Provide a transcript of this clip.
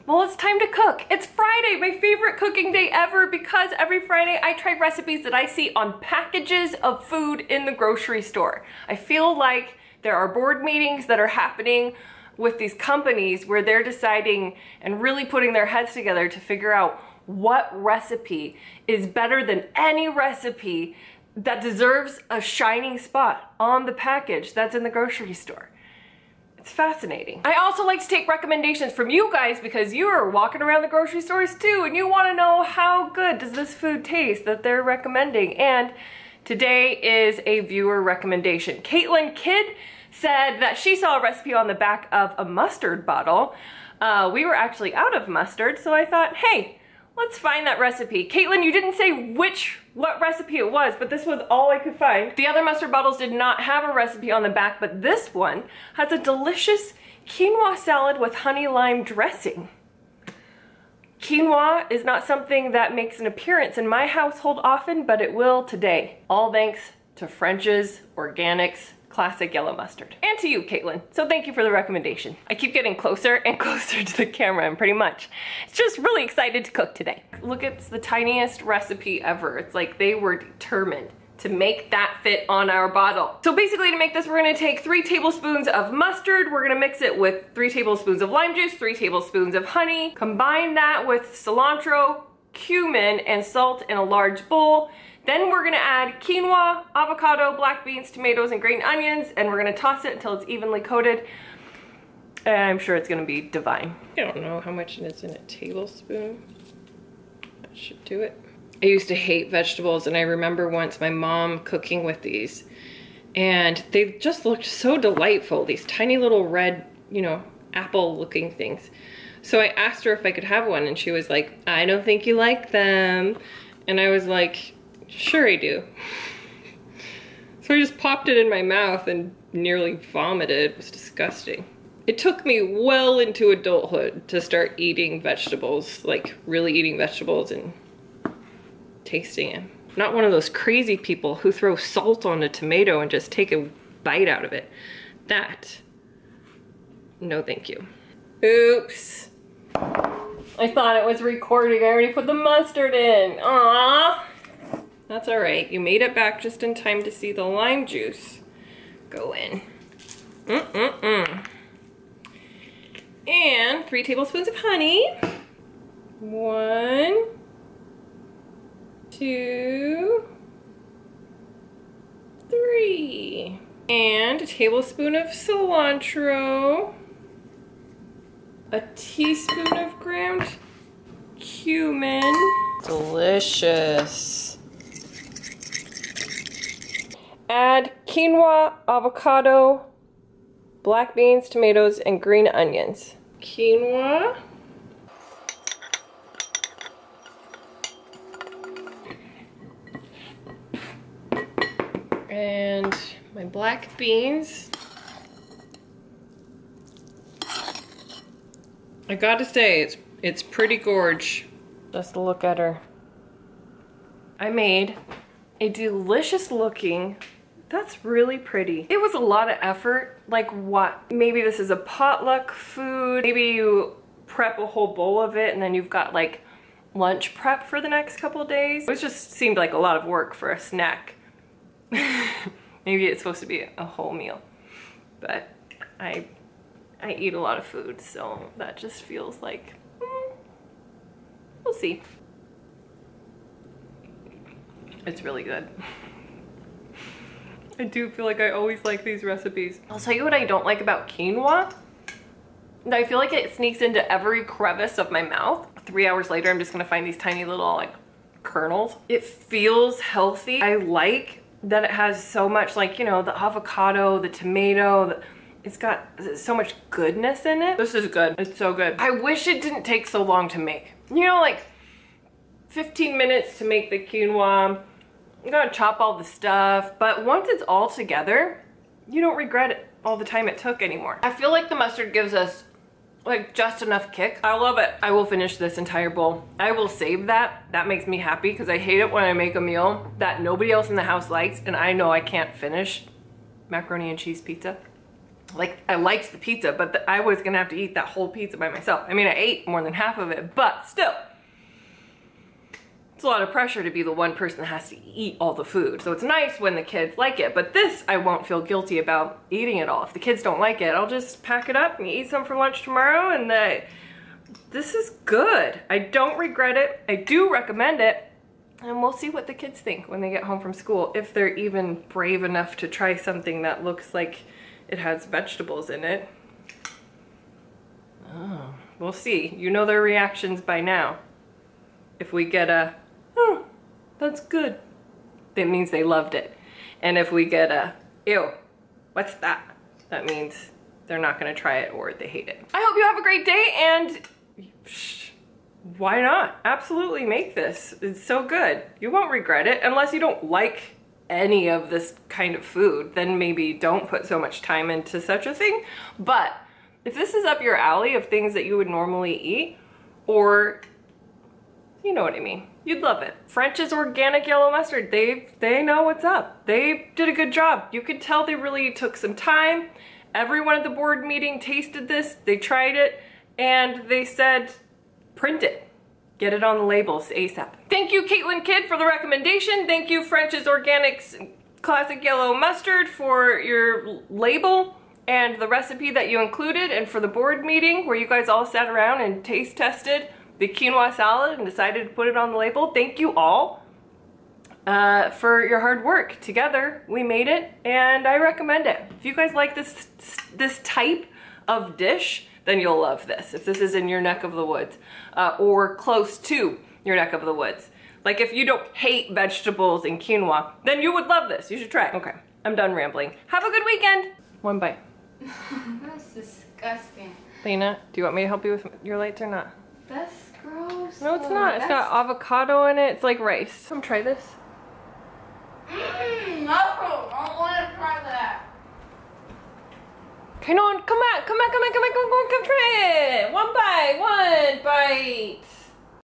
Well, it's time to cook. It's Friday, my favorite cooking day ever, because every Friday I try recipes that I see on packages of food in the grocery store. I feel like there are board meetings that are happening with these companies where they're deciding and really putting their heads together to figure out what recipe is better than any recipe that deserves a shining spot on the package that's in the grocery store. It's fascinating. I also like to take recommendations from you guys because you are walking around the grocery stores too and you want to know how good does this food taste that they're recommending. And today is a viewer recommendation. Caitlin Kidd said that she saw a recipe on the back of a mustard bottle. We were actually out of mustard, so I thought, hey, let's find that recipe. Caitlin, you didn't say what recipe it was, but this was all I could find. The other mustard bottles did not have a recipe on the back, but this one has a delicious quinoa salad with honey lime dressing. Quinoa is not something that makes an appearance in my household often, but it will today. All thanks to French's Organics Classic Yellow Mustard. And to you, Caitlin. So thank you for the recommendation. I keep getting closer and closer to the camera, and pretty much just really excited to cook today. Look, it's the tiniest recipe ever. It's like they were determined to make that fit on our bottle. So basically to make this, we're gonna take 3 tablespoons of mustard. We're gonna mix it with 3 tablespoons of lime juice, 3 tablespoons of honey. Combine that with cilantro, cumin, and salt in a large bowl. Then we're gonna add quinoa, avocado, black beans, tomatoes, and green onions, and we're gonna toss it until it's evenly coated. And I'm sure it's gonna be divine. I don't know how much is in a tablespoon. That should do it. I used to hate vegetables, and I remember once my mom cooking with these, and they just looked so delightful, these tiny little red, you know, apple-looking things. So I asked her if I could have one, and she was like, I don't think you like them. And I was like, sure I do. So I just popped it in my mouth and nearly vomited. It was disgusting. It took me well into adulthood to start eating vegetables, like really eating vegetables and tasting it. Not one of those crazy people who throw salt on a tomato and just take a bite out of it. That, no thank you. Oops. I thought it was recording. I already put the mustard in. Aww. That's all right. You made it back just in time to see the lime juice go in. And 3 tablespoons of honey. 1, 2, 3. And a tablespoon of cilantro. A teaspoon of ground cumin. Delicious. Add quinoa, avocado, black beans, tomatoes, and green onions. Quinoa. And my black beans. I gotta say, it's pretty gorge. Just look at her. I made a delicious looking, that's really pretty. It was a lot of effort. Like what? Maybe this is a potluck food. Maybe you prep a whole bowl of it and then you've got like lunch prep for the next couple of days. It just seemed like a lot of work for a snack. Maybe it's supposed to be a whole meal, but I eat a lot of food, so that just feels like, we'll see. It's really good. I do feel like I always like these recipes. I'll tell you what I don't like about quinoa. I feel like it sneaks into every crevice of my mouth. 3 hours later, I'm just gonna find these tiny little like kernels. It feels healthy. I like that it has so much, like, you know, the avocado, the tomato, it's got so much goodness in it. This is good. It's so good. I wish it didn't take so long to make. You know, like 15 minutes to make the quinoa. You gotta chop all the stuff, but once it's all together, you don't regret it all the time it took anymore. I feel like the mustard gives us like just enough kick. I love it. I will finish this entire bowl. I will save that. That makes me happy because I hate it when I make a meal that nobody else in the house likes and I know I can't finish. Macaroni and cheese pizza. like, I liked the pizza, but I was gonna have to eat that whole pizza by myself. I mean, I ate more than half of it, but still. It's a lot of pressure to be the one person that has to eat all the food. So it's nice when the kids like it, but this I won't feel guilty about eating it all. If the kids don't like it, I'll just pack it up and eat some for lunch tomorrow, and this is good. I don't regret it. I do recommend it, and we'll see what the kids think when they get home from school, if they're even brave enough to try something that looks like it has vegetables in it. Oh, we'll see. You know their reactions by now. If we get a, oh, that's good, that means they loved it. And if we get a, ew, what's that? That means they're not gonna try it or they hate it. I hope you have a great day, and why not? Absolutely make this. It's so good. You won't regret it, unless you don't like any of this kind of food, then maybe don't put so much time into such a thing. But if this is up your alley of things that you would normally eat, or you know what I mean, you'd love it. French's organic yellow mustard, they know what's up. They did a good job. You could tell they really took some time. Everyone at the board meeting tasted this, they tried it, and they said, print it. Get it on the labels ASAP. Thank you, Caitlin Kidd, for the recommendation. Thank you, French's Organics Classic Yellow Mustard, for your label and the recipe that you included, and for the board meeting where you guys all sat around and taste tested the quinoa salad and decided to put it on the label. Thank you all for your hard work. Together, we made it, and I recommend it. If you guys like this type of dish, then you'll love this. If this is in your neck of the woods, or close to your neck of the woods. Like, if you don't hate vegetables and quinoa, then you would love this. You should try it. Okay, I'm done rambling. Have a good weekend. One bite. That's disgusting. Lena, do you want me to help you with your lights or not? That's gross. No, it's not. It's got avocado in it. It's like rice. Come try this. No, I don't want to try that. Okay, no, come on, come try it. One bite.